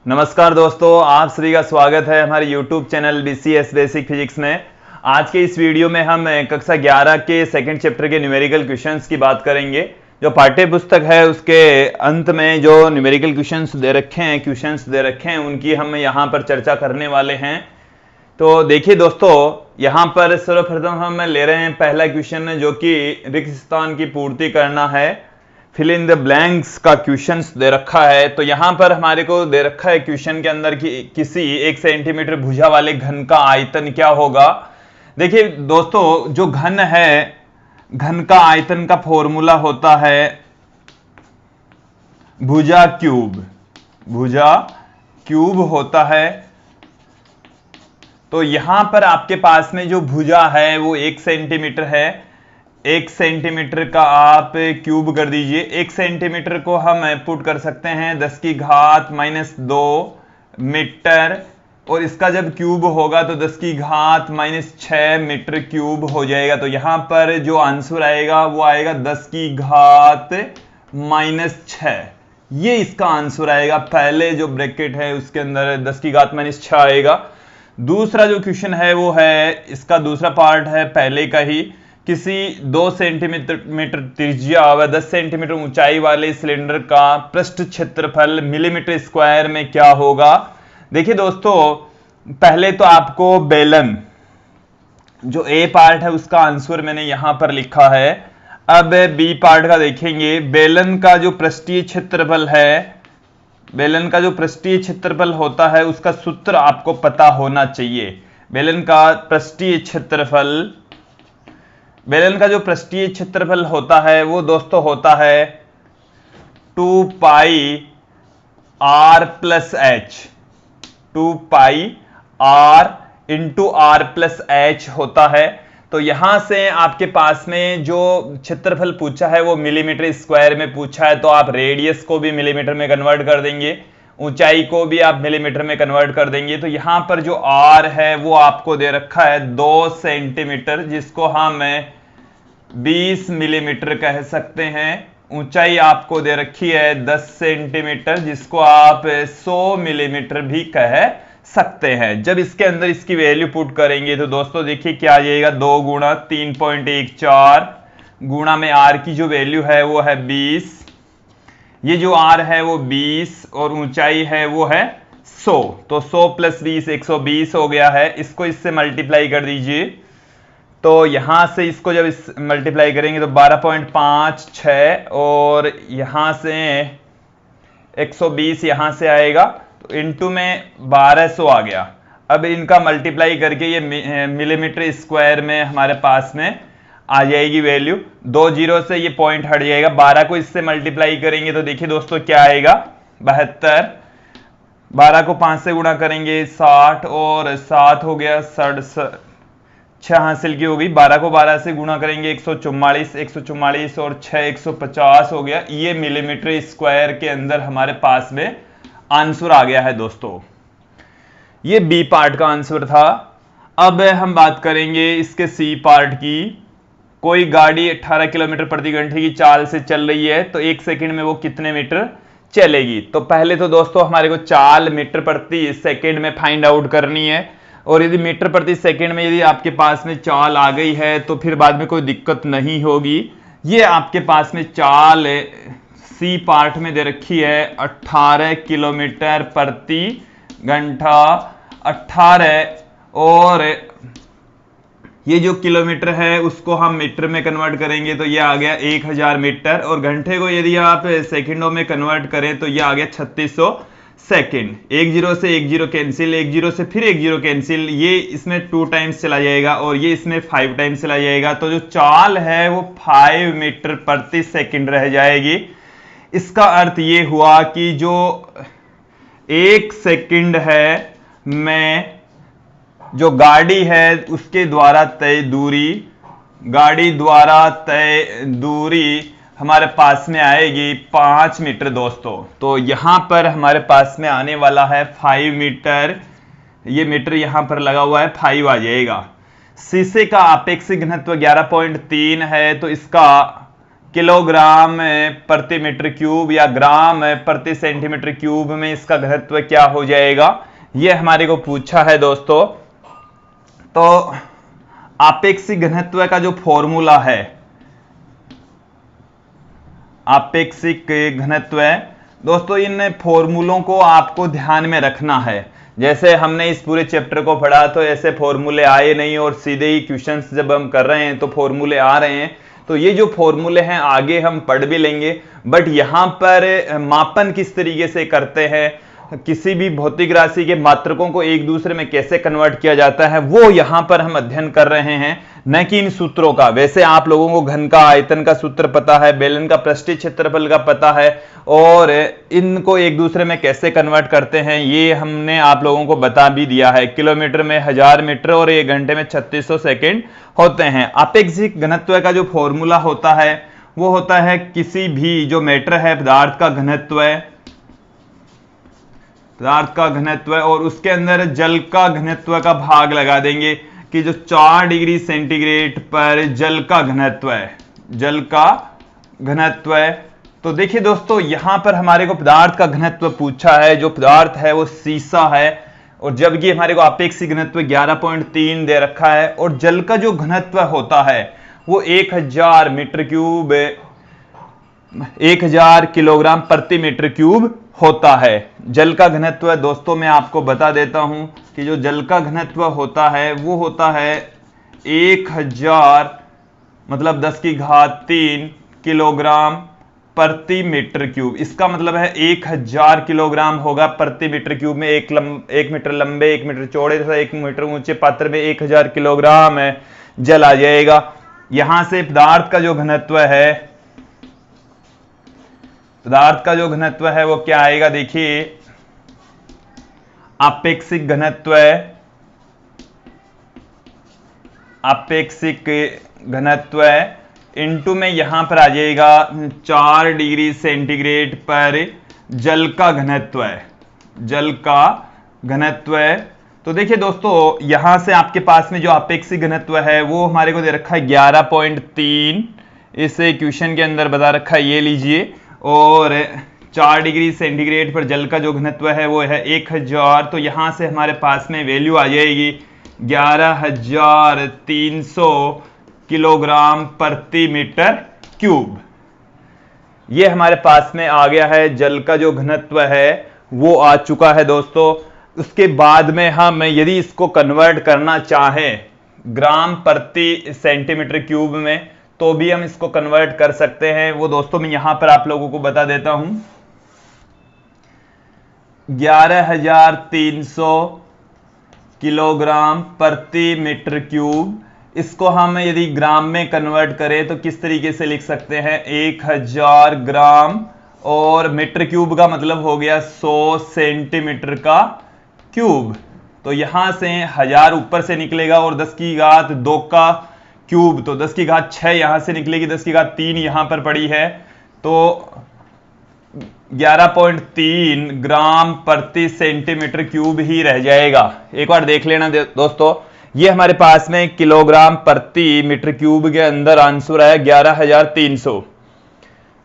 नमस्कार दोस्तों, आप सभी का स्वागत है हमारे YouTube channel BCS basic physics में। आज के इस वीडियो में हम कक्षा 11 के सेकंड चैप्टर के न्यूमेरिकल क्वेश्चंस की बात करेंगे। जो पाठ्य पुस्तक है उसके अंत में जो न्यूमेरिकल क्वेश्चंस दे रखे हैं उनकी हम यहाँ पर चर्चा करने वाले हैं। तो देखिए दोस्तों, यहाँ पर सर्वप्रथम हम ले रहे हैं पहला क्वेश्चन, जो कि रिक्त स्थान की पूर्ति करना है। फिल इन द ब्लैंक्स का क्वेश्चन दे रखा है। तो यहाँ पर हमारे को दे रखा है क्वेश्चन के अंदर कि किसी 1 सेंटीमीटर भुजा वाले घन का आयतन क्या होगा। देखिए दोस्तों, जो घन है, घन का आयतन का फॉर्मूला होता है भुजा क्यूब होता है। तो यहां पर आपके पास में जो भुजा है वो 1 सेंटीमीटर है। 1 सेंटीमीटर का आप क्यूब कर दीजिए। 1 सेंटीमीटर को हम पुट कर सकते हैं 10 की घात -2 मीटर, और इसका जब क्यूब होगा तो 10 की घात -6 मीटर क्यूब हो जाएगा। तो यहां पर जो आंसर आएगा वो आएगा 10 की घात -6। ये इसका आंसर आएगा। पहले जो ब्रैकेट है उसके अंदर 10 की घात -6 आएगा। दूसरा जो क्वेश्चन है वो है, इसका दूसरा पार्ट है पहले का ही। किसी 2 सेंटीमीटर त्रिज्या व 10 सेंटीमीटर ऊंचाई वाले सिलेंडर का पृष्ठ क्षेत्रफल मिलीमीटर स्क्वायर में क्या होगा। देखिए दोस्तों, पहले तो आपको बेलन, जो ए पार्ट है उसका आंसर मैंने यहां पर लिखा है। अब बी पार्ट का देखेंगे। बेलन का जो पृष्ठीय क्षेत्रफल होता है उसका सूत्र आपको पता होना चाहिए। बेलन का जो पृष्ठीय क्षेत्रफल होता है वो दोस्तों होता है 2 पाई r प्लस h। 2 पाई r into r plus h होता है। तो यहां से आपके पास में जो क्षेत्रफल पूछा है वो मिलीमीटर स्क्वायर में पूछा है, तो आप रेडियस को भी मिलीमीटर में कन्वर्ट कर देंगे, ऊंचाई को भी आप मिलीमीटर में कन्वर्ट कर देंगे। तो यहां पर जो r है वो आपको दे रखा है 2 सेंटीमीटर, जिसको हम 20 मिलीमीटर कह सकते हैं। ऊंचाई आपको दे रखी है 10 सेंटीमीटर, जिसको आप 100 मिलीमीटर भी कह सकते हैं। जब इसके अंदर इसकी वैल्यू पुट करेंगे तो दोस्तों देखिए क्या आ जाएगा, 2 गुणा 3.14 गुणा में r की जो वैल्यू है वो है 20। ये जो r है वो 20 और ऊंचाई है वो है 100। तो 100 प्लस 20 120 हो गया है। इसको इससे मल्टीप्लाई कर दीजिए। तो यहां से इसको जब इस मल्टीप्लाई करेंगे तो 12.56 और यहां से 120 यहां से आएगा, तो इंटू में 1200 आ गया। अब इनका मल्टीप्लाई करके ये मिलीमीटर स्क्वायर में हमारे पास में आ जाएगी वैल्यू। 2 जीरो से ये पॉइंट हट जाएगा। 12 को इससे मल्टीप्लाई करेंगे तो देखिए दोस्तों क्या आएगा, 72। 12 को 5 से गुणा करेंगे 60 और 7 हो गया 6 हासिल की होगी। 12 को 12 से गुणा करेंगे 144 और 6 150 हो गया। ये मिलीमीटर स्क्वायर के अंदर हमारे पास में आंसर आ गया है दोस्तों। ये बी पार्ट का आंसर था। अब हम बात करेंगे इसके सी पार्ट की। कोई गाड़ी 18 किलोमीटर प्रति घंटे की चाल से चल रही है, तो 1 सेकंड में वो कितने मीटर चलेगी। तो पहले तो दोस्तों हमारे को चाल मीटर प्रति सेकंड में फाइंड आउट करनी है, और यदि मीटर प्रति सेकंड में यदि आपके पास में चाल आ गई है तो फिर बाद में कोई दिक्कत नहीं होगी। ये आपके पास में चाल सी पार्ट में दे रखी है 18 किलोमीटर प्रति घंटा 18, और ये जो किलोमीटर है उसको हम मीटर में कन्वर्ट करेंगे तो ये आ गया 1000 मीटर, और घंटे को यदि आप सेकंडों में कन्वर्ट करें तो ये आ गया 3600 सेकंड। 1 जीरो से 1 जीरो कैंसिल, 1 जीरो से फिर 1 जीरो कैंसिल, ये इसमें 2 टाइम्स चला जाएगा और ये इसमें 5 टाइम्स चला जाएगा। तो जो चाल है वो 5 मीटर प्रति सेकंड रह जाएगी। इसका अर्थ ये हुआ कि जो 1 सेकंड है में जो गाड़ी है उसके द्वारा तय दूरी हमारे पास में आएगी 5 मीटर दोस्तों। तो यहां पर हमारे पास में आने वाला है 5 मीटर। ये मीटर यहां पर लगा हुआ है, 5 आ जाएगा। शीशे का आपेक्षिक घनत्व 11.3 है, तो इसका किलोग्राम प्रति मीटर क्यूब या ग्राम प्रति सेंटीमीटर क्यूब में इसका घनत्व क्या हो जाएगा, ये हमारे को पूछा है दोस्तों। तो आपेक्षिक घनत्व का जो फॉर्मूला है, आपेक्षिक घनत्व दोस्तों, इन फॉर्मूलों को आपको ध्यान में रखना है। जैसे हमने इस पूरे चैप्टर को पढ़ा तो ऐसे फॉर्मूले आए नहीं, और सीधे ही क्वेश्चंस जब हम कर रहे हैं तो फॉर्मूले आ रहे हैं। तो ये जो फॉर्मूले हैं आगे हम पढ़ भी लेंगे, बट यहां पर मापन किस तरीके से करते हैं, किसी भी भौतिक राशि के मात्रकों को एक दूसरे में कैसे कन्वर्ट किया जाता है, वो यहां पर हम अध्ययन कर रहे हैं, न कि इन सूत्रों का। वैसे आप लोगों को घन का आयतन का सूत्र पता है, बेलन का पृष्ठीय क्षेत्रफल का पता है, और इनको एक दूसरे में कैसे कन्वर्ट करते हैं ये हमने आप लोगों को बता भी दिया है। किलोमीटर में 1000 मीटर और 1 घंटे में 3600 सेकेंड होते हैं। आपेक्षिक घनत्व का जो फॉर्मूला होता है वो होता है किसी भी जो मैटर है, पदार्थ का घनत्व, पदार्थ का घनत्व, और उसके अंदर जल का घनत्व का भाग लगा देंगे कि जो 4 डिग्री सेंटीग्रेड पर जल का घनत्व है, जल का घनत्व है। तो देखिए दोस्तों, यहां पर हमारे को पदार्थ का घनत्व पूछा है, जो पदार्थ है वो सीसा है, और जबकि हमारे को आपेक्षिक घनत्व 11.3 दे रखा है, और जल का जो घनत्व होता है वो 1000 मीटर क्यूब, 1000 किलोग्राम प्रति मीटर क्यूब होता है। जल का घनत्व दोस्तों मैं आपको बता देता हूं कि जो जल का घनत्व होता है वो होता है 1000 मतलब 10³ किलोग्राम प्रति मीटर क्यूब। इसका मतलब है 1000 किलोग्राम होगा प्रति मीटर क्यूब में। 1 मीटर लंबे, 1 मीटर चौड़े तथा 1 मीटर ऊंचे पात्र में 1000 किलोग्राम जल आ जाएगा। यहां से पदार्थ का जो घनत्व है, पदार्थ का जो घनत्व है वो क्या आएगा, देखिए आपेक्षिक घनत्व, आपेक्षिक घनत्व इनटू में यहां पर आ जाएगा 4 डिग्री सेंटीग्रेड पर जल का घनत्व है, जल का घनत्व है। तो देखिए दोस्तों, यहां से आपके पास में जो आपेक्षिक घनत्व है वो हमारे को दे रखा है 11.3, इसे क्वेश्चन के अंदर बता रखा है, ये लीजिए। और 4 डिग्री सेंटीग्रेड पर जल का जो घनत्व है वो है 1000, तो यहां से हमारे पास में वैल्यू आ जाएगी 11300 किलोग्राम प्रति मीटर क्यूब। ये हमारे पास में आ गया है, जल का जो घनत्व है वो आ चुका है दोस्तों। उसके बाद में हम यदि इसको कन्वर्ट करना चाहें ग्राम प्रति सेंटीमीटर क्यूब में, तो भी हम इसको कन्वर्ट कर सकते हैं। वो दोस्तों मैं यहां पर आप लोगों को बता देता हूं, 11300 किलोग्राम प्रति मीटर क्यूब। इसको हम यदि ग्राम में कन्वर्ट करें तो किस तरीके से लिख सकते हैं, 1000 ग्राम, और मीटर क्यूब का मतलब हो गया 100 सेंटीमीटर का क्यूब। तो यहां से 1000 ऊपर से निकलेगा और 10⁻² का क्यूब, तो 10⁻6 यहां से निकलेगी, 10⁻3 यहां पर पड़ी है, तो 11.3 ग्राम प्रति सेंटीमीटर क्यूब ही रह जाएगा। एक बार देख लेना दोस्तों, ये हमारे पास में किलोग्राम प्रति मीटर क्यूब के अंदर आंसर है 11300।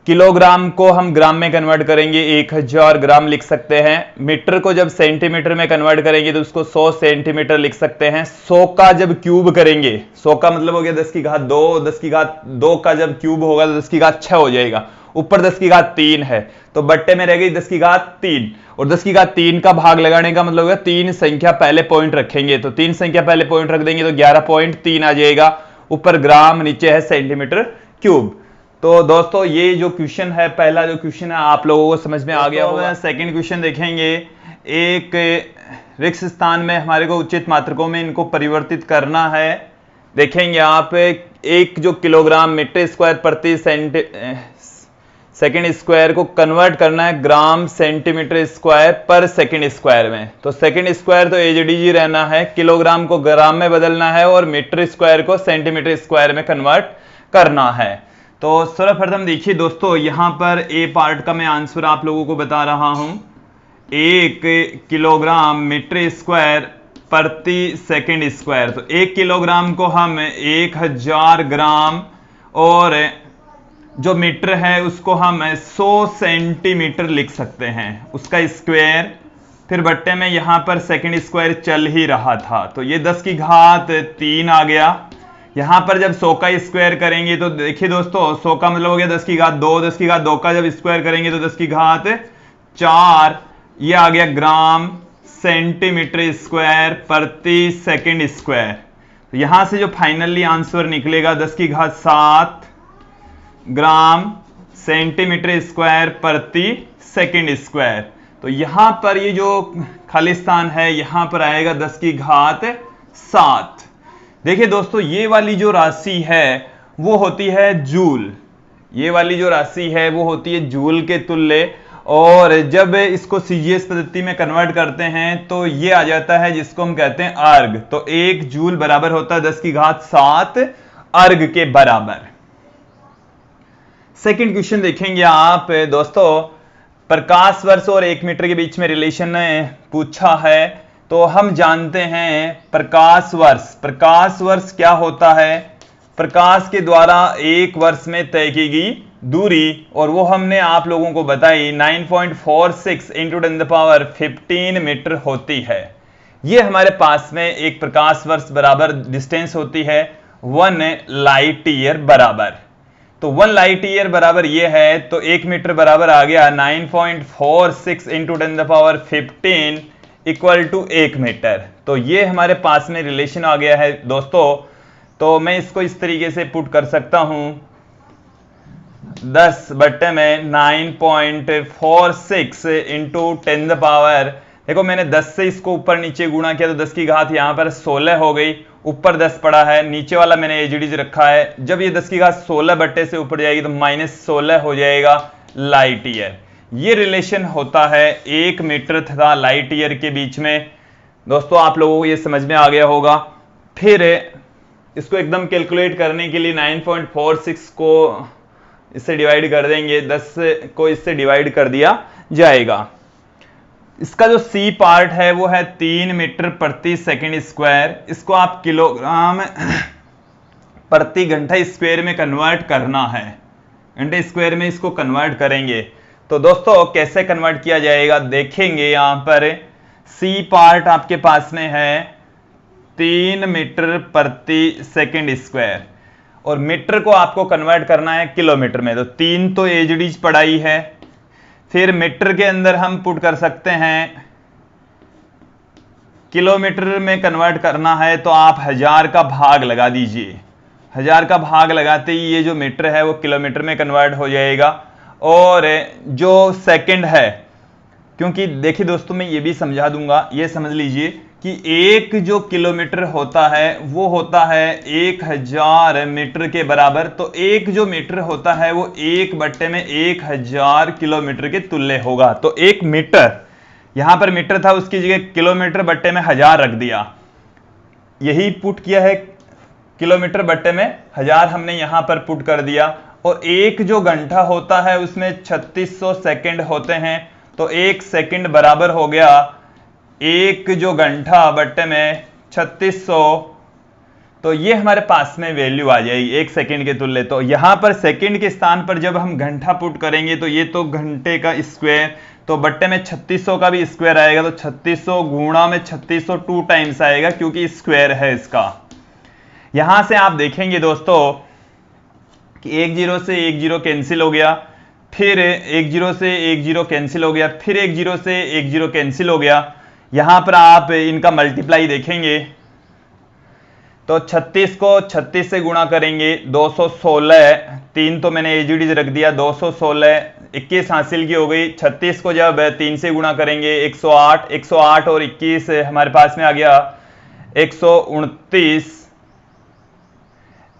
किलोग्राम को हम ग्राम में कन्वर्ट करेंगे 1000 ग्राम लिख सकते हैं। मीटर को जब सेंटीमीटर में कन्वर्ट करेंगे तो उसको 100 सेंटीमीटर लिख सकते हैं। 100 का जब क्यूब करेंगे, 100 का मतलब हो गया 10⁻², 10⁻² का जब क्यूब होगा तो 10⁻6 हो जाएगा, ऊपर 10⁻3 है, तो बट्टे में रह गई 10⁻3, और 10⁻3 का भाग लगाने का मतलब होगा 3 संख्या पहले पॉइंट रखेंगे, तो 3 संख्या पहले पॉइंट रख देंगे तो 11.3 आ जाएगा, ऊपर ग्राम नीचे है सेंटीमीटर क्यूब। तो दोस्तों ये जो क्वेश्चन है, पहला जो क्वेश्चन है आप लोगों को समझ में आ गया होगा। सेकंड क्वेश्चन देखेंगे, एक रिक्त स्थान में हमारे को उचित मात्रकों में इनको परिवर्तित करना है। देखेंगे आप, एक जो किलोग्राम मीटर स्क्वायर प्रति सेकंड स्क्वायर को कन्वर्ट करना है ग्राम सेंटीमीटर स्क्वायर पर सेकंड स्क्वायर में। तो सेकंड स्क्वायर तो एजडीजी रहना है, किलोग्राम को ग्राम में बदलना है, और मीटर स्क्वायर को सेंटीमीटर स्क्वायर में कन्वर्ट करना है। तो सर्वप्रथम देखिए दोस्तों, यहां पर ए पार्ट का मैं आंसर आप लोगों को बता रहा हूं, 1 किलोग्राम मीटर स्क्वायर प्रति सेकंड स्क्वायर। तो 1 किलोग्राम को हम 1000 ग्राम और जो मीटर है उसको हम 100 सेंटीमीटर लिख सकते हैं, उसका स्क्वायर, फिर बट्टे में यहां पर सेकंड स्क्वायर चल ही रहा था, तो ये 10 की घात 3 आ गया। यहां पर जब 100 का स्क्वायर करेंगे तो देखिए दोस्तों 100 का मतलब हो गया 10 की घात 2, 10 की घात 2 का जब स्क्वायर करेंगे तो 10 की घात 4, ये आ गया ग्राम सेंटीमीटर स्क्वायर प्रति सेकंड स्क्वायर। तो यहां से जो फाइनली आंसर निकलेगा 10 की घात 7 ग्राम सेंटीमीटर स्क्वायर प्रति सेकंड स्क्वायर। तो यहां पर ये जो खाली स्थान है यहां पर आएगा 10 की घात 7। देखिए दोस्तों ये वाली जो राशि है वो होती है जूल, ये वाली जो राशि है वो होती है जूल के तुल्य, और जब इसको सीजीएस पद्धति में कन्वर्ट करते हैं तो ये आ जाता है जिसको हम कहते हैं अर्ग। तो 1 जूल बराबर होता है 10 की घात 7 अर्ग के बराबर। सेकंड क्वेश्चन देखेंगे आप दोस्तों, प्रकाश वर्ष और 1 मीटर के बीच में रिलेशन पूछा है। तो हम जानते हैं प्रकाश वर्ष क्या होता है, प्रकाश के द्वारा 1 वर्ष में तय की गई दूरी, और वो हमने आप लोगों को बताई 9.46 इंटू 10⁻15 मीटर होती है। ये हमारे पास में एक प्रकाश वर्ष बराबर डिस्टेंस होती है 1 लाइट ईयर बराबर। तो 1 लाइट ईयर बराबर ये है, तो 1 मीटर बराबर आ गया 9.46 इंटू 10⁻15 इक्वल टू 1 मीटर। तो ये हमारे पास में रिलेशन आ गया है दोस्तों। तो मैं इसको इस तरीके से पुट कर सकता हूं 10 बट्टे में 9.46 इंटू 10⁻, देखो मैंने 10 से इसको ऊपर नीचे गुणा किया तो 10 की घात यहां पर 16 हो गई, ऊपर 10 पड़ा है, नीचे वाला मैंने एजीडीज रखा है। जब ये 10 की घात 16 बट्टे से ऊपर जाएगी तो -16 हो जाएगा लाइट ईयर। ये रिलेशन होता है 1 मीटर तथा लाइट ईयर के बीच में। दोस्तों आप लोगों को ये समझ में आ गया होगा। फिर इसको एकदम कैलकुलेट करने के लिए 9.46 को इससे डिवाइड कर देंगे, 10 को इससे डिवाइड कर दिया जाएगा। इसका जो सी पार्ट है वो है 3 मीटर प्रति सेकंड स्क्वायर, इसको आप किलोग्राम प्रति घंटा स्क्वायर में कन्वर्ट करना है, घंटे स्क्वायर में इसको कन्वर्ट करेंगे। तो दोस्तों कैसे कन्वर्ट किया जाएगा देखेंगे। यहां पर सी पार्ट आपके पास में है 3 मीटर प्रति सेकंड स्क्वायर, और मीटर को आपको कन्वर्ट करना है किलोमीटर में। तो 3 तो एजडीज पढ़ाई है, फिर मीटर के अंदर हम पुट कर सकते हैं, किलोमीटर में कन्वर्ट करना है तो आप 1000 का भाग लगा दीजिए। 1000 का भाग लगाते ही ये जो मीटर है वो किलोमीटर में कन्वर्ट हो जाएगा। और जो सेकंड है, क्योंकि देखिए दोस्तों मैं ये भी समझा दूंगा, ये समझ लीजिए कि एक जो किलोमीटर होता है वो होता है 1000 मीटर के बराबर। तो एक जो मीटर होता है वो 1 बट्टे में 1000 किलोमीटर के तुल्य होगा। तो 1 मीटर, यहां पर मीटर था उसकी जगह किलोमीटर बट्टे में 1000 रख दिया, यही पुट किया है, किलोमीटर बट्टे में 1000 हमने यहां पर पुट कर दिया। और एक जो घंटा होता है उसमें 3600 सेकंड होते हैं, तो 1 सेकंड बराबर हो गया एक जो घंटा बट्टे में 3600। तो ये हमारे पास में वैल्यू आ जाएगी 1 सेकंड के तुल्य। तो यहां पर सेकंड के स्थान पर जब हम घंटा पुट करेंगे तो ये तो घंटे का स्क्वायर, तो बट्टे में 3600 का भी स्क्वायर आएगा, तो 3600 गुणा में 3600 2 टाइम्स आएगा क्योंकि स्क्वायर है इसका। यहां से आप देखेंगे दोस्तों कि 1 0 से 1 0 कैंसिल हो गया, फिर 1 0 से 1 0 कैंसिल हो गया, फिर 1 0 से 1 0 कैंसिल हो गया। यहां पर आप इनका मल्टीप्लाई देखेंगे तो 36 को 36 से गुणा करेंगे 216, 3 तो मैंने एजीडीज रख दिया, 216 21 हासिल की हो गई। 36 को जब 3 से गुणा करेंगे 108, 108 और 21 हमारे पास में आ गया 129,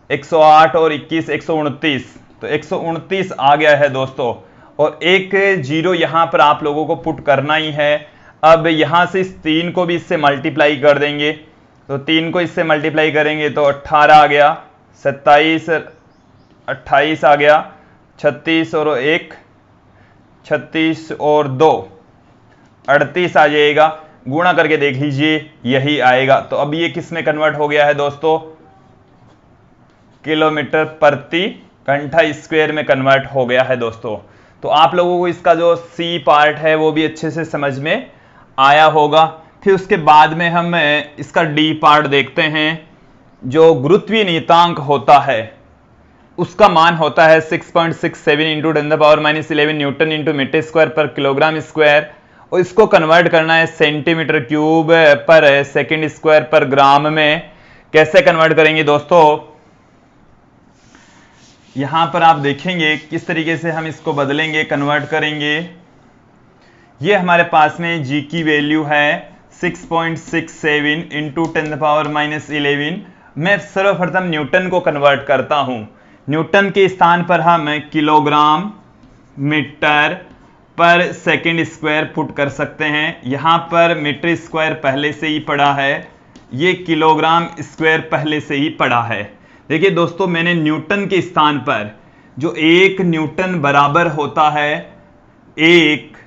108 और 21 129, तो 129 आ गया है दोस्तों। और एक 0 यहां पर आप लोगों को पुट करना ही है। अब यहां से इस 3 को भी इससे मल्टीप्लाई कर देंगे, तो 3 को इससे मल्टीप्लाई करेंगे तो 18 आ गया, 27 28 आ गया, 36 और 1 36 और 2 38 आ जाएगा। गुणा करके देख लीजिए यही आएगा। तो अब ये किस में कन्वर्ट हो गया है दोस्तों, किलोमीटर प्रति घंटा स्क्वायर में कन्वर्ट हो गया है दोस्तों। तो आप लोगों को इसका जो सी पार्ट है वो भी अच्छे से समझ में आया होगा। फिर उसके बाद में हम इसका डी पार्ट देखते हैं। जो गुरुत्वीय नियतांक होता है उसका मान होता है 6.67 into 10⁻11 newton into metre square पर किलोग्राम स्क्वायर, और इसको कन्वर्ट करना है सेंटीमीटर क्यूब पर सेकंड स्क्वायर पर ग्राम में। कैसे कन्वर्ट करेंगे दोस्तों, यहां पर आप देखेंगे किस तरीके से हम इसको बदलेंगे, कन्वर्ट करेंगे। ये हमारे पास में जी की वैल्यू है 6.67 इंटू 10⁻11। मैं सर्वप्रथम न्यूटन को कन्वर्ट करता हूं। न्यूटन के स्थान पर हम किलोग्राम मीटर पर सेकंड स्क्वायर पुट कर सकते हैं। यहां पर मीटर स्क्वायर पहले से ही पड़ा है, ये किलोग्राम स्क्वायर पहले से ही पड़ा है। देखिए दोस्तों, मैंने न्यूटन के स्थान पर जो 1 न्यूटन बराबर होता है 1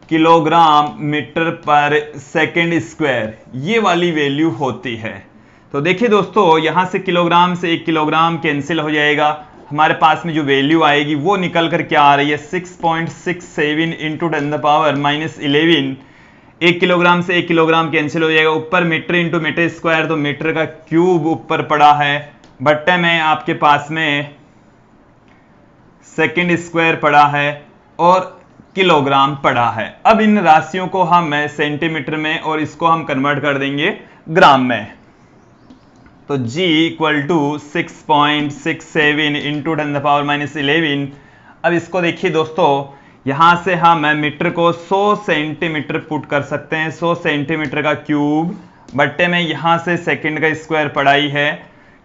किलोग्राम मीटर पर सेकंड स्क्वायर, ये वाली वैल्यू होती है। तो देखिए दोस्तों, यहां से किलोग्राम से 1 किलोग्राम कैंसिल हो जाएगा, हमारे पास में जो वैल्यू आएगी वो निकल कर क्या आ रही है 6.67 इंटू 10⁻11। 1 किलोग्राम से 1 किलोग्राम कैंसिल हो जाएगा, ऊपर मीटर इंटू मीटर स्क्वायर, तो मीटर का क्यूब ऊपर पड़ा है, बट्टे में आपके पास में सेकंड स्क्वायर पड़ा है और किलोग्राम पड़ा है। अब इन राशियों को हम सेंटीमीटर में और इसको हम कन्वर्ट कर देंगे ग्राम में। तो G इक्वल टू 6.67 इंटू 10⁻11। अब इसको देखिए दोस्तों, यहां से हम मीटर को 100 सेंटीमीटर पुट कर सकते हैं, 100 सेंटीमीटर का क्यूब, बट्टे में यहां से सेकंड का स्क्वायर पढ़ाई है।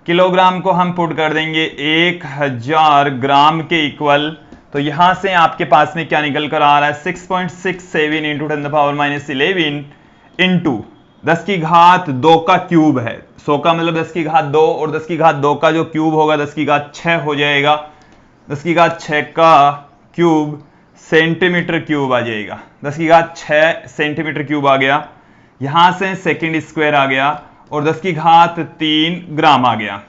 किलोग्राम को हम पुट कर देंगे 1000 ग्राम के इक्वल। तो यहां से आपके पास में क्या निकल कर आ रहा है 6.67 इंटू 10⁻11 इंटू 10 की घात 2 का क्यूब है। 100 का मतलब 10 की घात 2, और 10 की घात 2 का जो क्यूब होगा 10 की घात 6 हो जाएगा। 10 की घात 6 का क्यूब सेंटीमीटर क्यूब आ जाएगा। 10 की घात 6 सेंटीमीटर क्यूब आ गया, यहां से सेकंड स्क्वायर आ गया, और 10 की घात 3 ग्राम आ गया।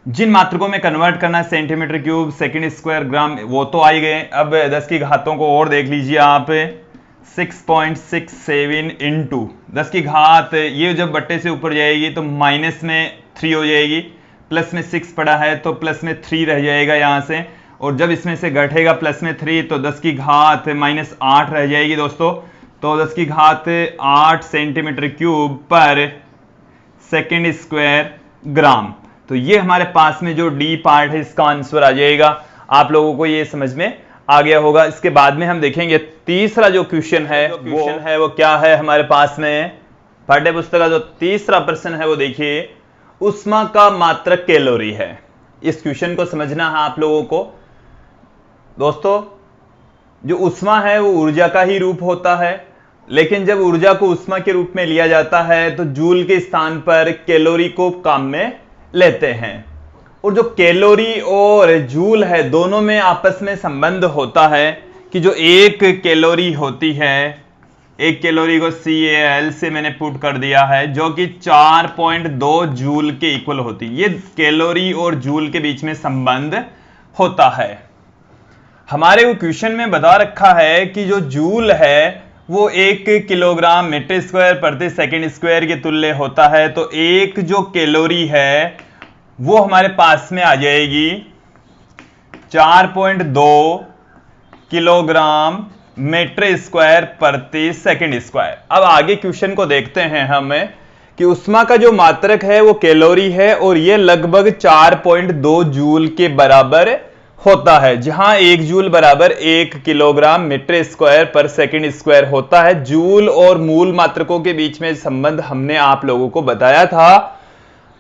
जिन मात्रकों में कन्वर्ट करना है सेंटीमीटर क्यूब सेकंड स्क्वायर ग्राम वो तो आ ही गए। अब 10 की घातों को और देख लीजिए आप, 6.67 इंटू 10 की घात, ये जब बट्टे से ऊपर जाएगी तो माइनस में 3 हो जाएगी, प्लस में 6 पड़ा है तो प्लस में 3 रह जाएगा यहां से, और जब इसमें से घटेगा प्लस में 3 तो 10 की घात -8 रह जाएगी दोस्तों। तो 10 की घात 8 सेंटीमीटर क्यूब पर सेकंड स्क्वायर ग्राम। तो ये हमारे पास में जो डी पार्ट है इसका आंसर आ जाएगा। आप लोगों को ये समझ में आ गया होगा। इसके बाद में हम देखेंगे तीसरा जो क्वेश्चन है वो क्या है हमारे पास में पाठ्य पुस्तक का जो तीसरा प्रश्न है वो देखिए, उष्मा का मात्रक कैलोरी है। इस क्वेश्चन को समझना है आप लोगों को दोस्तों। जो उष्मा है वो ऊर्जा का ही रूप होता है, लेकिन जब ऊर्जा को उष्मा के रूप में लिया जाता है तो जूल के स्थान पर कैलोरी को काम में लेते हैं। और जो कैलोरी और जूल है दोनों में आपस में संबंध होता है कि जो 1 कैलोरी होती है, 1 कैलोरी को CaL से मैंने पुट कर दिया है, जो कि 4.2 जूल के इक्वल होती है। ये कैलोरी और जूल के बीच में संबंध होता है। हमारे वो क्वेश्चन में बता रखा है कि जो जूल है वो 1 किलोग्राम मीटर स्क्वायर प्रति सेकंड स्क्वायर के तुल्य होता है। तो एक जो कैलोरी है वो हमारे पास में आ जाएगी 4.2 किलोग्राम मीटर स्क्वायर प्रति सेकंड स्क्वायर। अब आगे क्वेश्चन को देखते हैं हम कि उष्मा का जो मात्रक है वो कैलोरी है और ये लगभग 4.2 जूल के बराबर होता है, जहां 1 जूल बराबर 1 किलोग्राम मीटर स्क्वायर पर सेकंड स्क्वायर होता है। जूल और मूल मात्रकों के बीच में संबंध हमने आप लोगों को बताया था।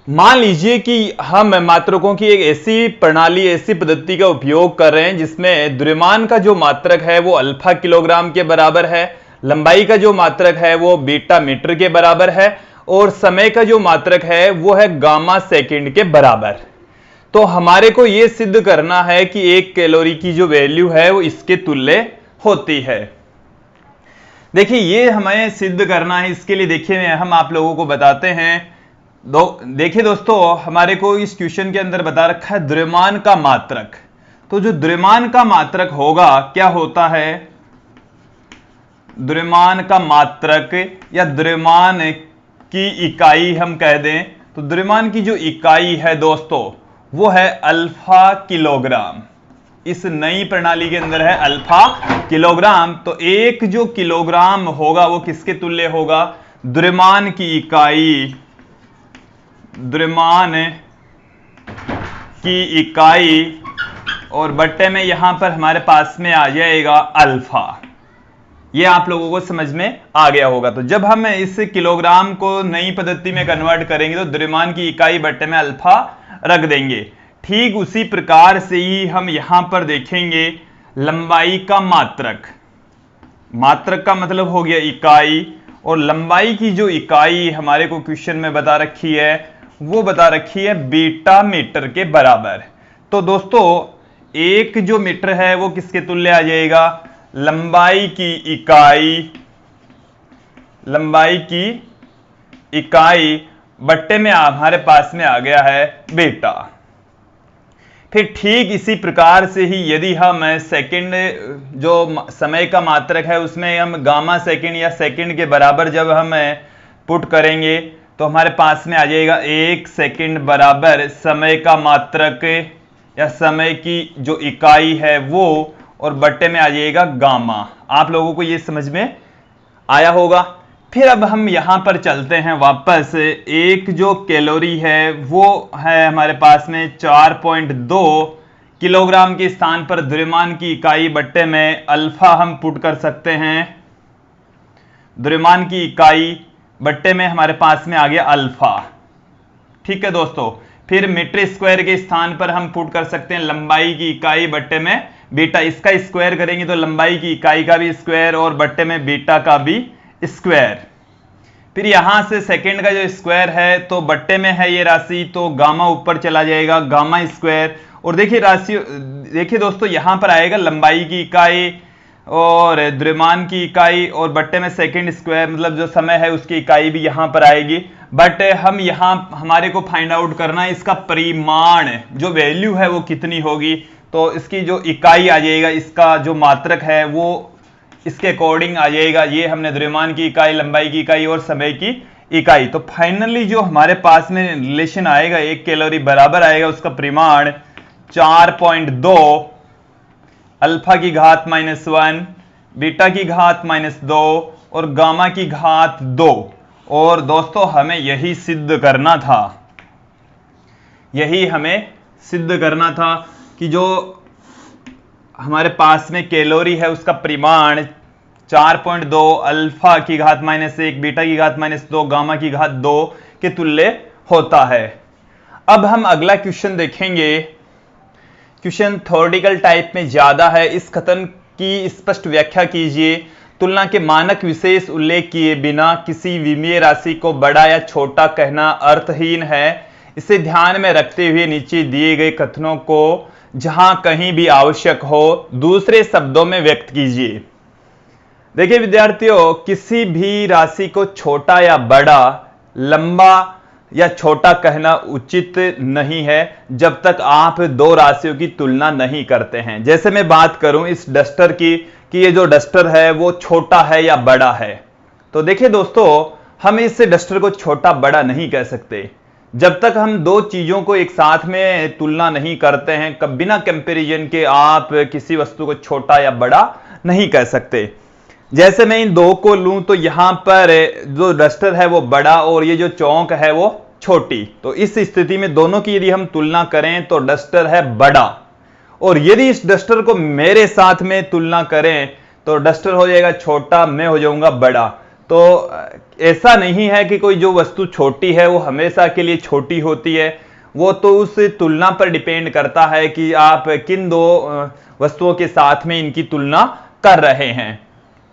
मान लीजिए कि हम मात्रकों की एक ऐसी प्रणाली, ऐसी पद्धति का उपयोग कर रहे हैं जिसमें द्रव्यमान का जो मात्रक है वो अल्फा किलोग्राम के बराबर है, लंबाई का जो मात्रक है वो बीटा मीटर के बराबर है, और समय का जो मात्रक है वो है गामा सेकंड के बराबर। तो हमारे को यह सिद्ध करना है कि 1 कैलोरी की जो वैल्यू है वो इसके तुल्य होती है। देखिए ये हमें सिद्ध करना है, इसके लिए देखिए हम आप लोगों को बताते हैं देखिए दोस्तों, हमारे को इस क्वेश्चन के अंदर बता रखा है द्रव्यमान का मात्रक। तो जो द्रव्यमान का मात्रक होगा, क्या होता है, द्रव्यमान का मात्रक या द्रव्यमान की इकाई हम कह दें, तो द्रव्यमान की जो इकाई है दोस्तों वो है अल्फा किलोग्राम। इस नई प्रणाली के अंदर है अल्फा किलोग्राम। तो एक जो किलोग्राम होगा वो किसके तुल्य होगा, द्रव्यमान की इकाई, द्रव्यमान की इकाई, और बट्टे में यहां पर हमारे पास में आ जाएगा अल्फा। ये आप लोगों को समझ में आ गया होगा। तो जब हम इस किलोग्राम को नई पद्धति में कन्वर्ट करेंगे तो द्रव्यमान की इकाई बट्टे में अल्फा रख देंगे। ठीक उसी प्रकार से ही हम यहां पर देखेंगे लंबाई का मात्रक। मात्रक का मतलब हो गया इकाई, और लंबाई की जो इकाई हमारे को क्वेश्चन में बता रखी है वो बता रखी है बीटा मीटर के बराबर। तो दोस्तों एक जो मीटर है वो किसके तुल्य आ जाएगा, लंबाई की इकाई, लंबाई की इकाई बट्टे में हमारे पास में आ गया है बीटा। फिर ठीक इसी प्रकार से ही यदि हम सेकंड जो समय का मात्रक है उसमें हम गामा सेकंड या सेकंड के बराबर जब हम पुट करेंगे तो हमारे पास में आ जाएगा 1 सेकंड बराबर समय का मात्रक या समय की जो इकाई है वो, और बट्टे में आ जाएगा गामा। आप लोगों को ये समझ में आया होगा। फिर अब हम यहां पर चलते हैं वापस। एक जो कैलोरी है वो है हमारे पास में 4.2 किलोग्राम के स्थान पर द्रव्यमान की इकाई बट्टे में अल्फा हम पुट कर सकते हैं। द्रव्यमान की इकाई बट्टे में हमारे पास में आ गया अल्फा। ठीक है दोस्तों, फिर मीटर स्क्वायर के स्थान पर हम पुट कर सकते हैं लंबाई की इकाई बट्टे में बीटा। इसका स्क्वायर करेंगे तो लंबाई की इकाई का भी स्क्वायर और बट्टे में बीटा का भी स्क्वायर। फिर यहां से सेकंड का जो स्क्वायर है तो बट्टे में है ये राशि, तो गामा ऊपर चला जाएगा, गामा स्क्वायर। और देखिए राशि, देखिए दोस्तों यहां पर आएगा लंबाई की इकाई और द्रव्यमान की इकाई और बट्टे में सेकंड स्क्वायर, मतलब जो समय है उसकी इकाई भी यहां पर आएगी। बट हम यहां हमारे को फाइंड आउट करना है इसका परिमाण, जो वैल्यू है वो कितनी होगी। तो इसकी जो इकाई आ जाएगा, इसका जो मात्रक है वो इसके अकॉर्डिंग आ जाएगा। ये हमने द्रव्यमान की इकाई, लंबाई की इकाई और समय की इकाई। तो फाइनली जो हमारे पास में रिलेशन आएगा 1 कैलोरी बराबर आएगा उसका परिमाण 4.2 अल्फा की घात -1, बीटा की घात -2 और गामा की घात 2। और दोस्तों हमें यही सिद्ध करना था, यही हमें सिद्ध करना था कि जो हमारे पास में कैलोरी है उसका परिमाण 4.2 अल्फा की घात -1, बीटा की घात -2, गामा की घात 2 के तुल्य होता है। अब हम अगला क्वेश्चन देखेंगे। क्वेश्चन थ्योरेटिकल टाइप में ज्यादा है। इस कथन की स्पष्ट व्याख्या कीजिए। तुलना के मानक विशेष उल्लेख किए बिना किसी विमीय राशि को बड़ा या छोटा कहना अर्थहीन है। इसे ध्यान में रखते हुए नीचे दिए गए कथनों को जहां कहीं भी आवश्यक हो दूसरे शब्दों में व्यक्त कीजिए। देखिए विद्यार्थियों, किसी भी राशि को छोटा या बड़ा, लंबा या छोटा कहना उचित नहीं है जब तक आप दो राशियों की तुलना नहीं करते हैं। जैसे मैं बात करूं इस डस्टर की कि ये जो डस्टर है वो छोटा है या बड़ा है, तो देखिए दोस्तों हम इस डस्टर को छोटा बड़ा नहीं कह सकते जब तक हम दो चीजों को एक साथ में तुलना नहीं करते हैं। कब बिना कंपैरिजन के आप किसी वस्तु को छोटा या बड़ा नहीं कह सकते। जैसे मैं इन दो को लूं तो यहां पर जो डस्टर है वो बड़ा और ये जो चौक है वो छोटी। तो इस स्थिति में दोनों की यदि हम तुलना करें तो डस्टर है बड़ा, और यदि इस डस्टर को मेरे साथ में तुलना करें तो डस्टर हो जाएगा छोटा, मैं हो जाऊंगा बड़ा। तो ऐसा नहीं है कि कोई जो वस्तु छोटी है वो हमेशा के लिए छोटी होती है, वो तो उस तुलना पर डिपेंड करता है कि आप किन दो वस्तुओं के साथ में इनकी तुलना कर रहे हैं।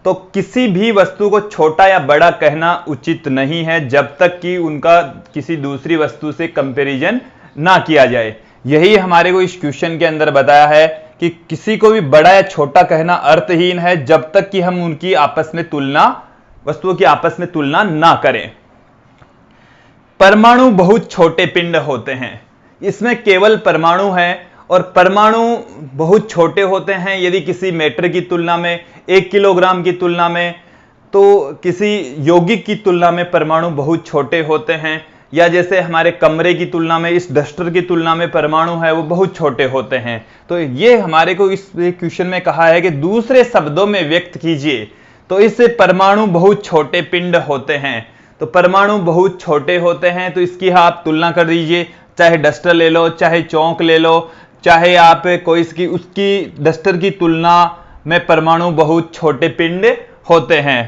तो किसी भी वस्तु को छोटा या बड़ा कहना उचित नहीं है जब तक कि उनका किसी दूसरी वस्तु से कंपैरिजन ना किया जाए। यही हमारे को इस क्वेश्चन के अंदर बताया है कि किसी को भी बड़ा या छोटा कहना अर्थहीन है जब तक कि हम उनकी आपस में तुलना, वस्तुओं की आपस में तुलना ना करें। परमाणु बहुत छोटे पिंड होते हैं, इसमें केवल परमाणु है और परमाणु बहुत छोटे होते हैं। यदि किसी मैटर की तुलना में, 1 किलोग्राम की तुलना में, तो किसी यौगिक की तुलना में परमाणु बहुत छोटे होते हैं। या जैसे हमारे कमरे की तुलना में, इस डस्टर की तुलना में परमाणु है वो बहुत छोटे होते हैं। तो ये हमारे को इस क्वेश्चन में कहा है कि दूसरे शब्दों में व्यक्त कीजिए, तो इससे परमाणु बहुत छोटे पिंड होते हैं। तो परमाणु बहुत छोटे होते हैं, तो इसकी आप तुलना कर दीजिए, चाहे डस्टर ले लो, चाहे चौक ले लो, चाहे आप कोई उसकी डस्टर की तुलना में परमाणु बहुत छोटे पिंड होते हैं।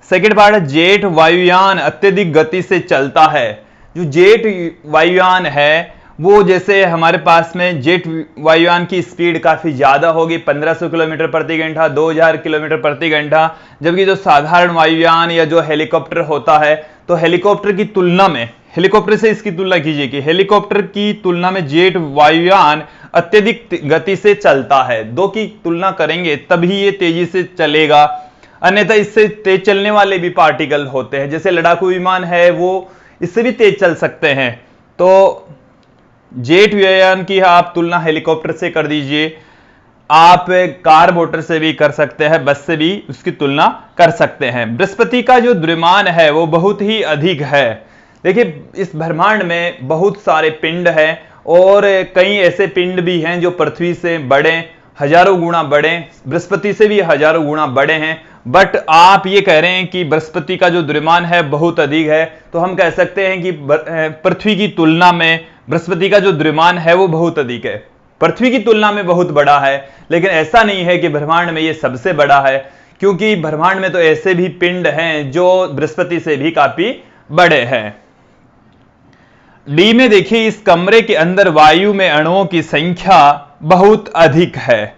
सेकेंड पार्ट है, जेट वायुयान अत्यधिक गति से चलता है। जो जेट वायुयान है वो, जैसे हमारे पास में जेट वायुयान की स्पीड काफी ज्यादा होगी, 1500 किलोमीटर प्रति घंटा, 2000 किलोमीटर प्रति घंटा, जबकि जो साधारण वायुयान या जो हेलीकॉप्टर होता है, तो हेलीकॉप्टर की तुलना में, हेलीकॉप्टर से इसकी तुलना कीजिए कि हेलीकॉप्टर की तुलना में जेट वायुयान अत्यधिक गति से चलता है। दो की तुलना करेंगे तभी ये तेजी से चलेगा, अन्यथा इससे तेज चलने वाले भी पार्टिकल होते हैं। जैसे लड़ाकू विमान है वो इससे भी तेज चल सकते हैं। तो जेट वायुयान की आप तुलना हेलीकॉप्टर से कर दीजिए, आप कार मोटर से भी कर सकते हैं, बस से भी उसकी तुलना कर सकते हैं। बृहस्पति का जो द्रव्यमान है वो बहुत ही अधिक है। देखिए, इस ब्रह्मांड में बहुत सारे पिंड हैं और कई ऐसे पिंड भी हैं जो पृथ्वी से बड़े, हजारों गुना बड़े, बृहस्पति से भी हजारों गुना बड़े हैं। बट आप ये कह रहे हैं कि बृहस्पति का जो द्रव्यमान है बहुत अधिक है, तो हम कह सकते हैं कि पृथ्वी की तुलना में बृहस्पति का जो द्रव्यमान है वो बहुत अधिक है, पृथ्वी की तुलना में बहुत बड़ा है। लेकिन ऐसा नहीं है कि ब्रह्मांड में ये सबसे बड़ा है, क्योंकि ब्रह्मांड में तो ऐसे भी पिंड हैं जो बृहस्पति से भी काफी बड़े हैं। डी में देखिए, इस कमरे के अंदर वायु में अणुओं की संख्या बहुत अधिक है।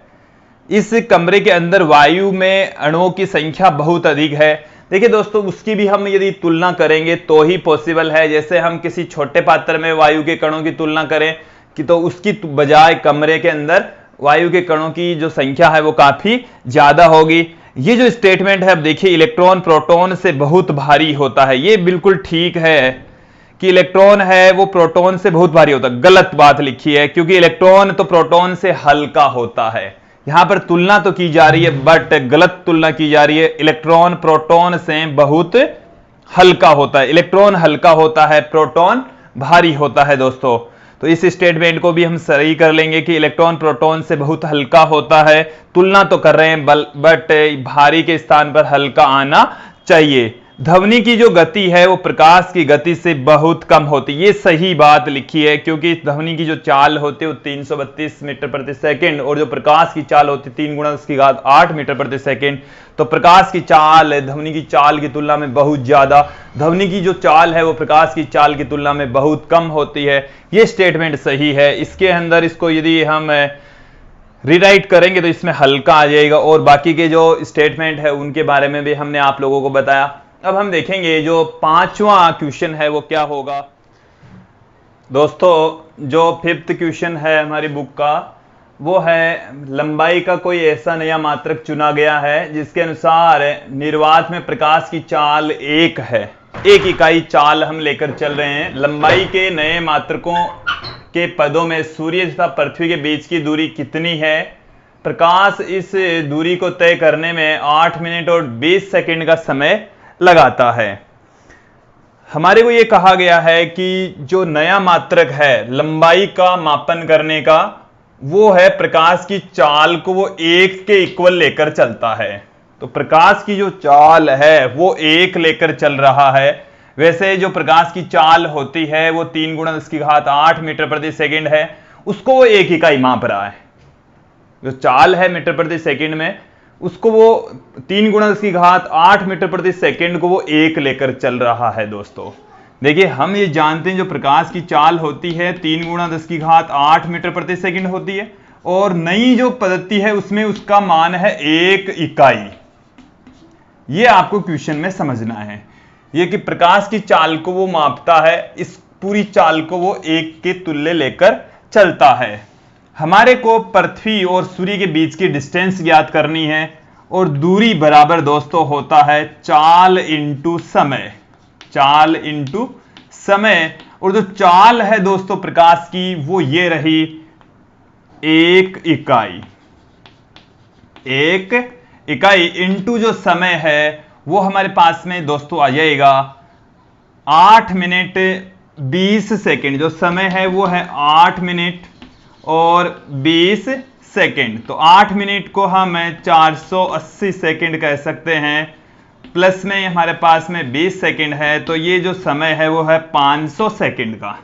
इस कमरे के अंदर वायु में अणुओं की संख्या बहुत अधिक है। देखिए दोस्तों, उसकी भी हम यदि तुलना करेंगे तो ही पॉसिबल है। जैसे हम किसी छोटे पात्र में वायु के कणों की तुलना करें कि तो उसकी बजाय कमरे के अंदर वायु के कणों की जो संख्या है वो काफी ज्यादा होगी। ये जो स्टेटमेंट है, अब देखिए, इलेक्ट्रॉन प्रोटॉन से बहुत भारी होता है, ये बिल्कुल ठीक है कि इलेक्ट्रॉन है वो प्रोटॉन से बहुत भारी होता है। गलत बात लिखी है, क्योंकि इलेक्ट्रॉन तो प्रोटॉन से हल्का होता है। यहां पर तुलना तो की जा रही है बट गलत तुलना की जा रही है। इलेक्ट्रॉन प्रोटॉन से बहुत हल्का होता है, इलेक्ट्रॉन हल्का होता है, प्रोटॉन भारी होता है दोस्तों। तो इस स्टेटमेंट को भी हम सही कर लेंगे कि इलेक्ट्रॉन प्रोटॉन से बहुत हल्का होता है। तुलना तो कर रहे हैं बट भारी के स्थान पर हल्का आना चाहिए। ध्वनि की जो गति है वो प्रकाश की गति से बहुत कम होती है, ये सही बात लिखी है, क्योंकि ध्वनि की जो चाल होती है वो 332 मीटर प्रति सेकंड और जो प्रकाश की चाल होती है 3 गुणा 10⁸ मीटर प्रति सेकंड। तो प्रकाश की चाल ध्वनि की चाल की तुलना में बहुत ज्यादा, ध्वनि की जो चाल है वो प्रकाश की चाल की तुलना में बहुत कम होती है। ये स्टेटमेंट सही है। इसके अंदर इसको यदि हम रीराइट करेंगे तो इसमें हल्का आ जाएगा, और बाकी के जो स्टेटमेंट है उनके बारे में भी हमने आप लोगों को बताया। अब हम देखेंगे जो 5वां क्वेश्चन है वो क्या होगा। दोस्तों, जो 5th क्वेश्चन है हमारी बुक का वो है, लंबाई का कोई ऐसा नया मात्रक चुना गया है जिसके अनुसार निर्वात में प्रकाश की चाल 1 है। 1 इकाई चाल हम लेकर चल रहे हैं। लंबाई के नए मात्रकों के पदों में सूर्य तथा पृथ्वी के बीच की दूरी कितनी है? प्रकाश इस दूरी को तय करने में 8 मिनट और 20 सेकंड का समय लगाता है। हमारे को यह कहा गया है कि जो नया मात्रक है लंबाई का मापन करने का, वो है प्रकाश की चाल को वो 1 के इक्वल लेकर चलता है। तो प्रकाश की जो चाल है वो 1 लेकर चल रहा है। वैसे जो प्रकाश की चाल होती है वो 3 गुणा 10⁸ मीटर प्रति सेकंड है, उसको वो 1 इकाई माप रहा है। जो चाल है मीटर प्रति सेकंड में, उसको वो 3 गुणा 10⁸ मीटर प्रति सेकंड को वो 1 लेकर चल रहा है। दोस्तों देखिए, हम ये जानते हैं जो प्रकाश की चाल होती है 3 गुणा 10⁸ मीटर प्रति सेकंड होती है, और नई जो पद्धति है उसमें उसका मान है 1 इकाई। ये आपको क्वेश्चन में समझना है, ये कि प्रकाश की चाल को वो मापता है, इस पूरी चाल को वो 1 के तुल्य लेकर चलता है। हमारे को पृथ्वी और सूर्य के बीच की डिस्टेंस ज्ञात करनी है, और दूरी बराबर दोस्तों होता है चाल इंटू समय। चाल इंटू समय और जो चाल है दोस्तों प्रकाश की वो ये रही 1 इकाई। 1 इकाई इंटू जो समय है वो हमारे पास में दोस्तों आ जाएगा 8 मिनट 20 सेकंड। जो समय है वो है 8 मिनट और 20 सेकंड। तो 8 मिनट को हम 480 सेकंड कह सकते हैं, प्लस में हमारे पास में 20 सेकंड है, तो ये जो समय है वो है 500 सेकंड का।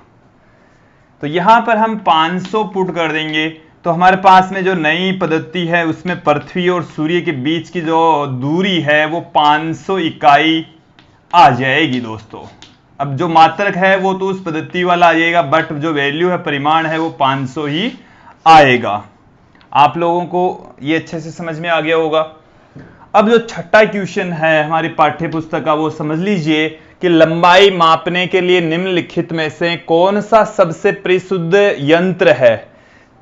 तो यहां पर हम 500 पुट कर देंगे तो हमारे पास में जो नई पद्धति है उसमें पृथ्वी और सूर्य के बीच की जो दूरी है वो 500 इकाई आ जाएगी दोस्तों। अब जो मात्रक है वो तो उस पद्धति वाला आ जाएगा, बट जो वैल्यू है परिमाण है वो 500 ही आएगा। आप लोगों को ये अच्छे से समझ में आ गया होगा। अब जो छठा क्वेश्चन है हमारी पाठ्य पुस्तक का वो समझ लीजिए कि लंबाई मापने के लिए निम्नलिखित में से कौन सा सबसे परिशुद्ध यंत्र है।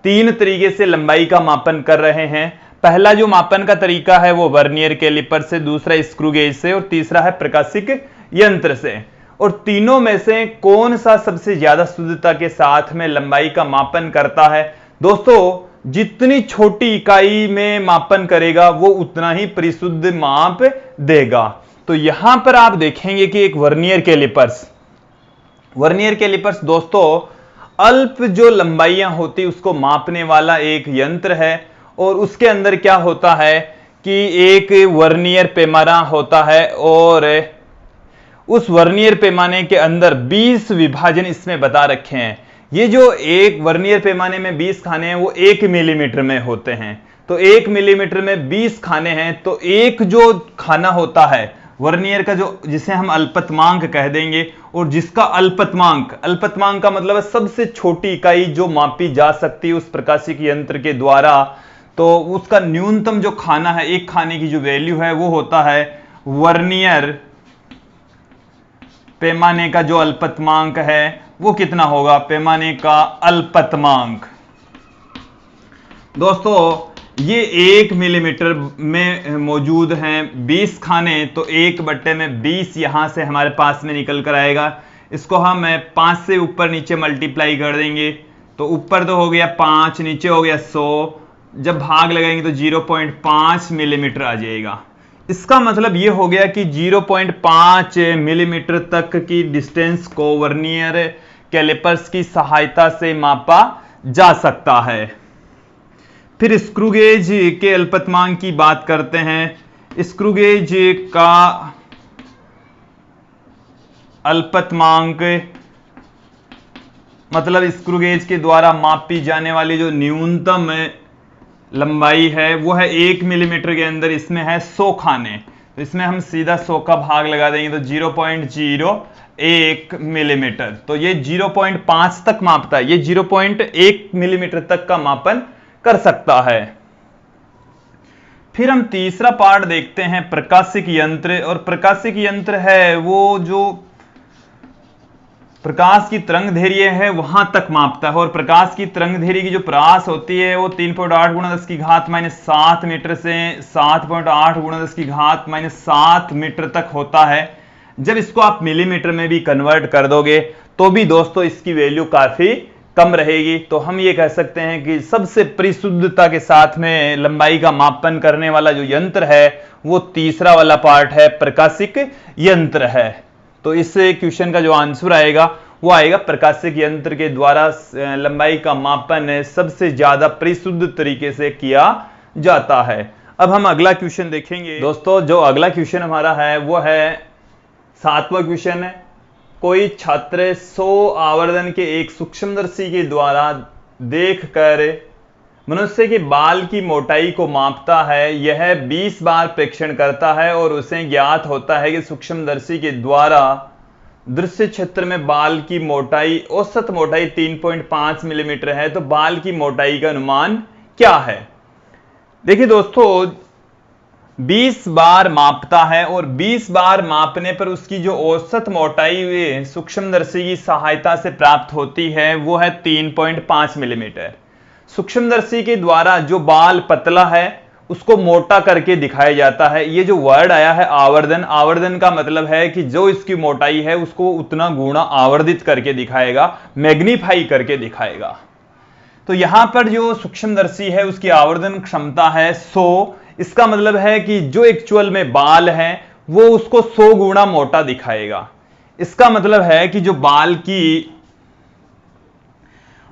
3 तरीके से लंबाई का मापन कर रहे हैं। पहला जो मापन का तरीका है वो वर्नियर कैलिपर से, दूसरा स्क्रू गेज से और तीसरा है प्रकाशिक यंत्र से। और तीनों में से कौन सा सबसे ज्यादा शुद्धता के साथ में लंबाई का मापन करता है। दोस्तों जितनी छोटी इकाई में मापन करेगा वो उतना ही परिशुद्ध माप देगा। तो यहां पर आप देखेंगे कि एक वर्नियर कैलिपर्स दोस्तों अल्प जो लंबाइयां होती उसको मापने वाला एक यंत्र है। और उसके अंदर क्या होता है कि एक वर्नियर पैमाना होता है और उस वर्नियर पैमाने के अंदर 20 विभाजन इसमें बता रखे हैं। ये जो एक वर्नियर पैमाने में 20 खाने हैं वो 1 मिलीमीटर में होते हैं। तो 1 मिलीमीटर में 20 खाने हैं, तो एक जो खाना होता है वर्नियर का, जो जिसे हम अल्पतमांक कह देंगे, और जिसका अल्पतमांक का मतलब है सबसे छोटी इकाई जो मापी जा सकती है उस प्रकाशिक यंत्र के द्वारा, तो उसका न्यूनतम जो खाना है, एक खाने की जो वैल्यू है वो होता है वर्नियर पैमाने का जो अल्पतमांक है वो कितना होगा, पैमाने का अल्पतमांक। दोस्तों ये 1 मिलीमीटर में मौजूद हैं 20 खाने, तो 1/20 यहां से हमारे पास में निकल कर आएगा। इसको हम 5 से ऊपर नीचे मल्टीप्लाई कर देंगे तो ऊपर तो हो गया 5, नीचे हो गया 100, जब भाग लगाएंगे तो 0.5 मिलीमीटर आ जाएगा। इसका मतलब ये हो गया कि 0.5 मिलीमीटर तक की डिस्टेंस को वर्नियर कैलिपर्स की सहायता से मापा जा सकता है। फिर स्क्रू गेज के अल्पतमांक की बात करते हैं। स्क्रू गेज का अल्पतमांक मतलब स्क्रू गेज के द्वारा मापी जाने वाली जो न्यूनतम लंबाई है वो है 1 मिलीमीटर के अंदर, इसमें है 100 खाने, तो इसमें हम सीधा 100 का भाग लगा देंगे तो 0.01 मिलीमीटर। तो ये 0.5 तक मापता है, ये 0.1 मिलीमीटर तक का मापन कर सकता है। फिर हम तीसरा पार्ट देखते हैं प्रकाशिक यंत्र। और प्रकाशिक यंत्र है वो जो प्रकाश की तरंगदैर्घ्य है वहां तक मापता है। और प्रकाश की तरंगदैर्घ्य की जो प्रयास होती है वो 3.8 × 10⁻⁷ मीटर से 7.8 × 10⁻⁷ मीटर तक होता है। जब इसको आप मिलीमीटर में भी कन्वर्ट कर दोगे तो भी दोस्तों इसकी वैल्यू काफी कम रहेगी। तो हम ये कह सकते हैं कि सबसे परिशुद्धता के साथ में लंबाई का मापन करने वाला जो यंत्र है वो तीसरा वाला पार्ट है, प्रकाशिक यंत्र है। तो इस क्वेश्चन का जो आंसर आएगा वो आएगा प्रकाशिक यंत्र के द्वारा लंबाई का मापन सबसे ज्यादा परिशुद्ध तरीके से किया जाता है। अब हम अगला क्वेश्चन देखेंगे। दोस्तों जो अगला क्वेश्चन हमारा है वो है 7वां क्वेश्चन है। कोई छात्र 100 आवर्धन के एक सूक्ष्मदर्शी के द्वारा देखकर मनुष्य के बाल की मोटाई को मापता है। यह 20 बार प्रेक्षण करता है और उसे ज्ञात होता है कि सूक्ष्मदर्शी के द्वारा दृश्य क्षेत्र में बाल की मोटाई, औसत मोटाई 3.5 मिलीमीटर है। तो बाल की मोटाई का अनुमान क्या है। देखिए दोस्तों 20 बार मापता है और 20 बार मापने पर उसकी जो औसत मोटाई सूक्ष्मदर्शी की सहायता से प्राप्त होती है वो है 3.5 मिलीमीटर। सूक्ष्मदर्शी के द्वारा जो बाल पतला है उसको मोटा करके दिखाया जाता है। ये जो वर्ड आया है आवर्धन, आवर्धन का मतलब है कि जो इसकी मोटाई है उसको उतना गुना आवर्धित करके दिखाएगा, मैग्नीफाई करके दिखाएगा। तो यहां पर जो सूक्ष्मदर्शी है उसकी आवर्धन क्षमता है 100। इसका मतलब है कि जो एक्चुअल में बाल है वो उसको 100 गुना मोटा दिखाएगा। इसका मतलब है कि जो बाल की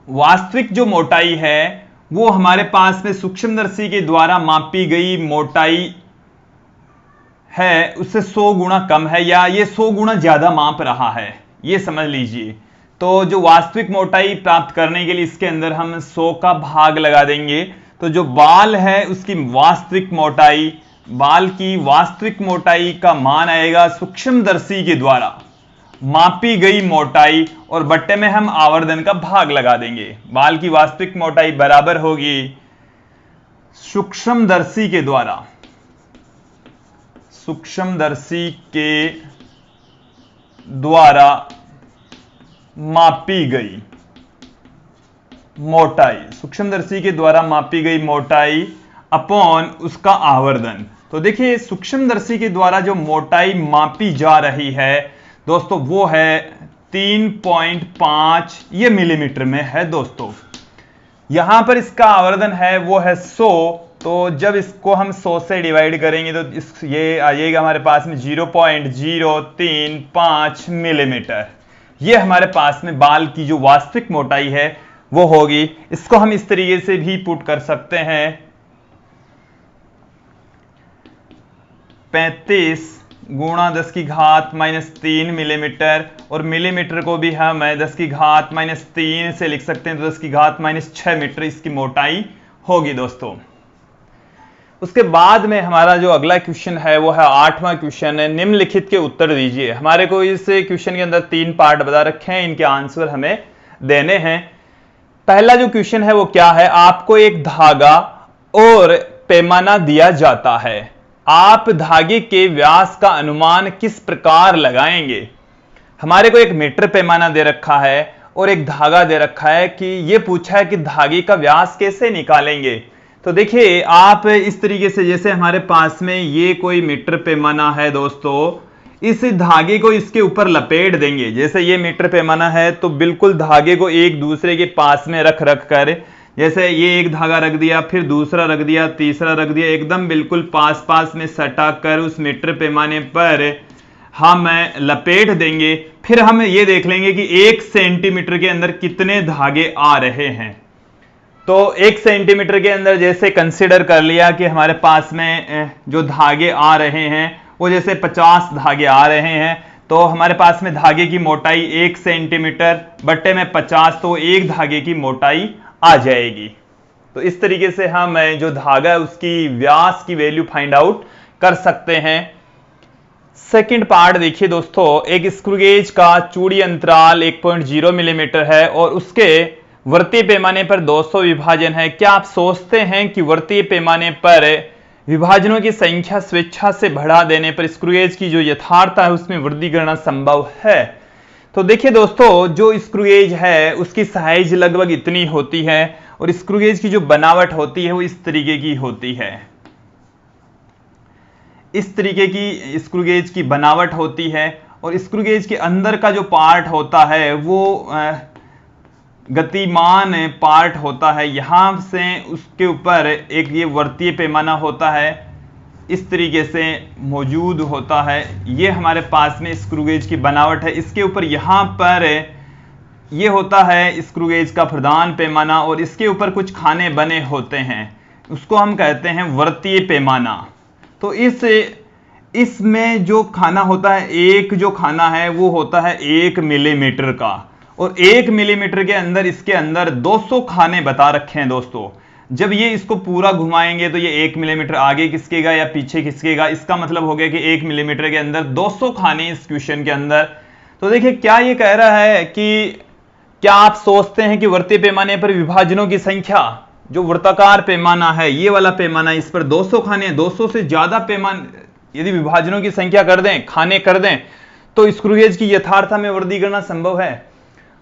वास्तविक जो मोटाई है वो हमारे पास में सूक्ष्मदर्शी के द्वारा मापी गई मोटाई है उससे 100 गुना कम है, या ये 100 गुना ज्यादा माप रहा है, ये समझ लीजिए। तो जो वास्तविक मोटाई प्राप्त करने के लिए इसके अंदर हम 100 का भाग लगा देंगे। तो जो बाल है उसकी वास्तविक मोटाई, बाल की वास्तविक मोटाई का मान आएगा सूक्ष्मदर्शी के द्वारा मापी गई मोटाई, और बट्टे में हम आवर्धन का भाग लगा देंगे। बाल की वास्तविक मोटाई बराबर होगी सूक्ष्मदर्शी के द्वारा, सूक्ष्मदर्शी के द्वारा मापी गई मोटाई, सूक्ष्मदर्शी के द्वारा मापी गई मोटाई अपॉन उसका आवर्धन। तो देखिए सूक्ष्मदर्शी के द्वारा जो मोटाई मापी जा रही है दोस्तों वो है 3.5, ये मिलीमीटर में है दोस्तों। यहां पर इसका आवर्धन है वो है 100। तो जब इसको हम 100 से डिवाइड करेंगे तो ये आ जाएगा हमारे पास में 0.035 मिलीमीटर। ये हमारे पास में बाल की जो वास्तविक मोटाई है वो होगी। इसको हम इस तरीके से भी पुट कर सकते हैं 35 गुणा 10 की घात -3 मिलीमीटर, और मिलीमीटर को भी हम 10 की घात -3 से लिख सकते हैं, तो 10 की घात -6 मीटर इसकी मोटाई होगी दोस्तों। उसके बाद में हमारा जो अगला क्वेश्चन है वो है 8वां क्वेश्चन है, निम्नलिखित के उत्तर दीजिए। हमारे को इस क्वेश्चन के अंदर 3 पार्ट बता रखे हैं, इनके आंसर हमें देने हैं। पहला जो क्वेश्चन है वो क्या है, आपको एक धागा और पैमाना दिया जाता है, आप धागे के व्यास का अनुमान किस प्रकार लगाएंगे। हमारे को एक मीटर पैमाना दे रखा है और एक धागा दे रखा है कि ये पूछा है कि धागे का व्यास कैसे निकालेंगे। तो देखिए आप इस तरीके से, जैसे हमारे पास में ये कोई मीटर पैमाना है दोस्तों, इस धागे को इसके ऊपर लपेट देंगे। जैसे ये मीटर पैमाना है तो बिल्कुल धागे को एक दूसरे के पास में रख कर, जैसे ये एक धागा रख दिया, फिर दूसरा रख दिया, तीसरा रख दिया, एकदम बिल्कुल पास पास में सटा कर उस मीटर पैमाने पर हम लपेट देंगे। फिर हम ये देख लेंगे कि 1 सेंटीमीटर के अंदर कितने धागे आ रहे हैं। तो 1 सेंटीमीटर के अंदर जैसे कंसीडर कर लिया कि हमारे पास में जो धागे आ रहे हैं वो जैसे 50 धागे आ रहे हैं, तो हमारे पास में धागे की मोटाई 1 सेंटीमीटर बट्टे में 50, तो एक धागे की मोटाई आ जाएगी। तो इस तरीके से हम जो धागा है उसकी व्यास की वैल्यू फाइंड आउट कर सकते हैं। सेकंड पार्ट देखिए दोस्तों, एक स्क्रू गेज का चूड़ी अंतराल 1.0 मिलीमीटर है और उसके वर्तीय पैमाने पर 200 विभाजन है। क्या आप सोचते हैं कि वर्तीय पैमाने पर विभाजनों की संख्या स्वेच्छा से बढ़ा देने पर स्क्रू गेज की जो यथार्थता है उसमें वृद्धि करना संभव है। तो देखिए दोस्तों, जो स्क्रू गेज है उसकी साइज लगभग इतनी होती है और स्क्रू गेज की जो बनावट होती है वो इस तरीके की होती है। इस तरीके की स्क्रू गेज की बनावट होती है और स्क्रू गेज के अंदर का जो पार्ट होता है वो गतिमान पार्ट होता है। यहां से उसके ऊपर एक ये वर्तीय पैमाना होता है, इस तरीके से मौजूद होता है। ये हमारे पास में स्क्रू गेज की बनावट है। इसके ऊपर यहां पर ये होता है स्क्रू गेज का प्रधान पैमाना और इसके ऊपर कुछ खाने बने होते हैं, उसको हम कहते हैं वर्तीय पैमाना। तो इसमें जो खाना होता है, एक जो खाना है वो होता है 1 मिलीमीटर का, और 1 मिलीमीटर के अंदर इसके अंदर 200 खाने बता रखे हैं दोस्तों। जब ये इसको पूरा घुमाएंगे तो ये 1 मिलीमीटर आगे खिसकेगा या पीछे खिसकेगा। इसका मतलब हो गया कि 1 मिलीमीटर के अंदर 200 खाने इस क्वेश्चन के अंदर। तो देखिए क्या ये कह रहा है कि क्या आप सोचते हैं कि वर्तीय पैमाने पर विभाजनों की संख्या, जो वृत्ताकार पैमाना है ये वाला पैमाना, इस पर 200 खाने, 200 से ज्यादा पैमाने यदि विभाजनों की संख्या कर दें, खाने कर दें, तो स्क्रू गेज की यथार्थता में वृद्धि करना संभव है।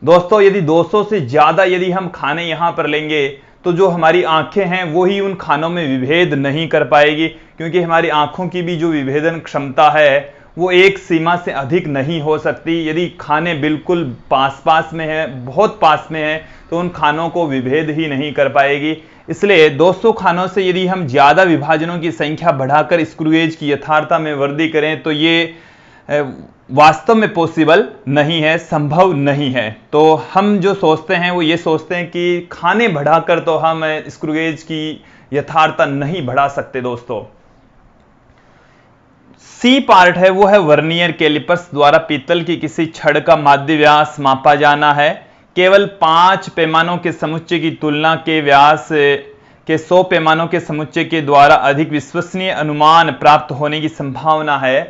दोस्तों यदि 200 से ज्यादा यदि हम खाने यहां पर लेंगे तो जो हमारी आंखें हैं वो ही उन खानों में विभेद नहीं कर पाएगी, क्योंकि हमारी आंखों की भी जो विभेदन क्षमता है वो एक सीमा से अधिक नहीं हो सकती। यदि खाने बिल्कुल पास पास में है, बहुत पास में है, तो उन खानों को विभेद ही नहीं कर पाएगी। इसलिए 200 खानों से यदि हम ज्यादा विभाजनों की संख्या बढ़ाकर स्क्रू गेज की यथार्थता में वृद्धि करें तो ये वास्तव में पॉसिबल नहीं है, संभव नहीं है। तो हम जो सोचते हैं वो ये सोचते हैं कि खाने बढ़ाकर तो हम स्क्रू गेज की यथार्थता नहीं बढ़ा सकते। दोस्तों, सी पार्ट है वो है वर्नियर कैलिपर्स द्वारा पीतल की किसी छड़ का माध्य व्यास मापा जाना है। केवल 5 पैमानों के समुच्चय की तुलना के व्यास के 100 पैमानों के समुच्चय के द्वारा अधिक विश्वसनीय अनुमान प्राप्त होने की संभावना है।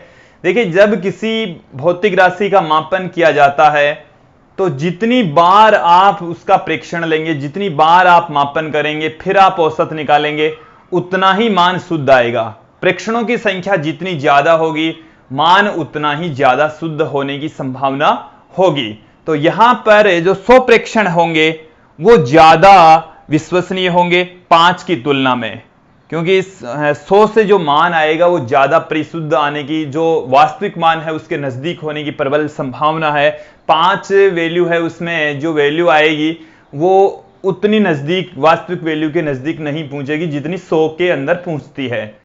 देखिए, जब किसी भौतिक राशि का मापन किया जाता है तो जितनी बार आप उसका प्रेक्षण लेंगे, जितनी बार आप मापन करेंगे, फिर आप औसत निकालेंगे, उतना ही मान शुद्ध आएगा। प्रेक्षणों की संख्या जितनी ज्यादा होगी, मान उतना ही ज्यादा शुद्ध होने की संभावना होगी। तो यहां पर जो 100 प्रेक्षण होंगे वो ज्यादा विश्वसनीय होंगे 5 की तुलना में, क्योंकि इस 100 से जो मान आएगा वो ज्यादा परिशुद्ध आने की, जो वास्तविक मान है उसके नजदीक होने की प्रबल संभावना है। 5 वैल्यू है, उसमें जो वैल्यू आएगी वो उतनी नजदीक वास्तविक वैल्यू के नजदीक नहीं पहुंचेगी जितनी 100 के अंदर पहुंचती है।